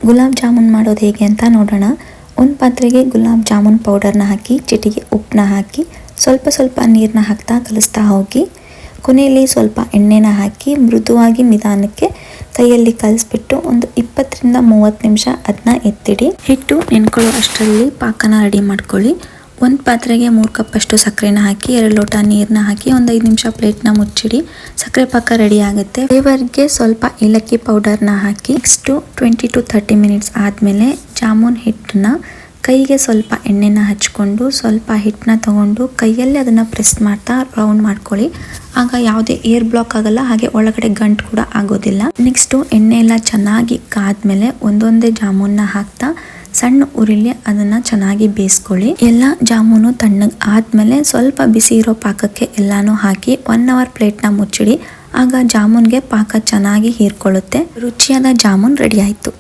ಗುಲಾಬ್ ಜಾಮೂನ್ ಮಾಡೋದು ಹೇಗೆ ಅಂತ ನೋಡೋಣ. ಒಂದು ಪಾತ್ರೆಗೆ ಗುಲಾಬ್ ಜಾಮೂನ್ ಪೌಡರ್ನ ಹಾಕಿ ಚಿಟಿಕೆ ಉಪ್ಪನ್ನ ಹಾಕಿ ಸ್ವಲ್ಪ ನೀರನ್ನ ಹಾಕ್ತಾ ಕಲಿಸ್ತಾ ಹೋಗಿ ಕೊನೆಯಲ್ಲಿ ಸ್ವಲ್ಪ ಎಣ್ಣೆನ ಹಾಕಿ ಮೃದುವಾಗಿ ನಿಧಾನಕ್ಕೆ ಕೈಯಲ್ಲಿ ಕಲಿಸ್ಬಿಟ್ಟು ಒಂದು 20 ರಿಂದ 30 ನಿಮಿಷ ಅದನ್ನ ಎತ್ತಿಡಿ. ಹಿಟ್ಟು ನೆನ್ಕೊಳ್ಳೋ ಅಷ್ಟರಲ್ಲಿ ಪಾಕನ ರೆಡಿ ಮಾಡ್ಕೊಳ್ಳಿ. ಒಂದು ಪಾತ್ರೆಗೆ 3 ಕಪ್ ಅಷ್ಟು ಸಕ್ಕರೆನ ಹಾಕಿ 2 ಲೋಟ ನೀರನ್ನ ಹಾಕಿ ಒಂದು 5 ನಿಮಿಷ ಪ್ಲೇಟ್ನ ಮುಚ್ಚಿಡಿ. ಸಕ್ಕರೆ ಪಾಕ ರೆಡಿ ಆಗುತ್ತೆ. ಫ್ಲೇವರ್ಗೆ ಸ್ವಲ್ಪ ಏಲಕ್ಕಿ ಪೌಡರ್ನ ಹಾಕಿ ನೆಕ್ಸ್ಟ್ 20 to 30 ಮಿನಿಟ್ಸ್ ಆದಮೇಲೆ ಜಾಮೂನ್ ಹಿಟ್ಟನ್ನ ಕೈಗೆ ಸ್ವಲ್ಪ ಎಣ್ಣೆನ ಹಚ್ಕೊಂಡು ಸ್ವಲ್ಪ ಹಿಟ್ಟನ್ನ ತಗೊಂಡು ಕೈಯಲ್ಲೇ ಅದನ್ನು ಪ್ರೆಸ್ ಮಾಡ್ತಾ ರೌಂಡ್ ಮಾಡ್ಕೊಳ್ಳಿ. ಆಗ ಯಾವುದೇ ಏರ್ ಬ್ಲಾಕ್ ಆಗಲ್ಲ, ಹಾಗೆ ಒಳಗಡೆ ಗಂಟು ಕೂಡ ಆಗೋದಿಲ್ಲ. ನೆಕ್ಸ್ಟು ಎಣ್ಣೆ ಎಲ್ಲ ಚೆನ್ನಾಗಿ ಕಾದ್ಮೇಲೆ ಒಂದೊಂದೇ ಜಾಮೂನ್ನ ಹಾಕ್ತಾ ಸಣ್ಣ ಉರಿಲಿ ಅದನ್ನು ಚೆನ್ನಾಗಿ ಬೇಯಿಸ್ಕೊಳ್ಳಿ. ಎಲ್ಲ ಜಾಮೂನು ತಣ್ಣಗೆ ಆದಮೇಲೆ ಸ್ವಲ್ಪ ಬಿಸಿ ಇರೋ ಪಾಕಕ್ಕೆ ಎಲ್ಲಾನು ಹಾಕಿ 1 ಅವರ್ ಪ್ಲೇಟ್ನ ಮುಚ್ಚಿಡಿ. ಆಗ ಜಾಮೂನ್ಗೆ ಪಾಕ ಚೆನ್ನಾಗಿ ಹೀರ್ಕೊಳ್ಳುತ್ತೆ. ರುಚಿಯಾದ ಜಾಮೂನ್ ರೆಡಿ ಆಯಿತು.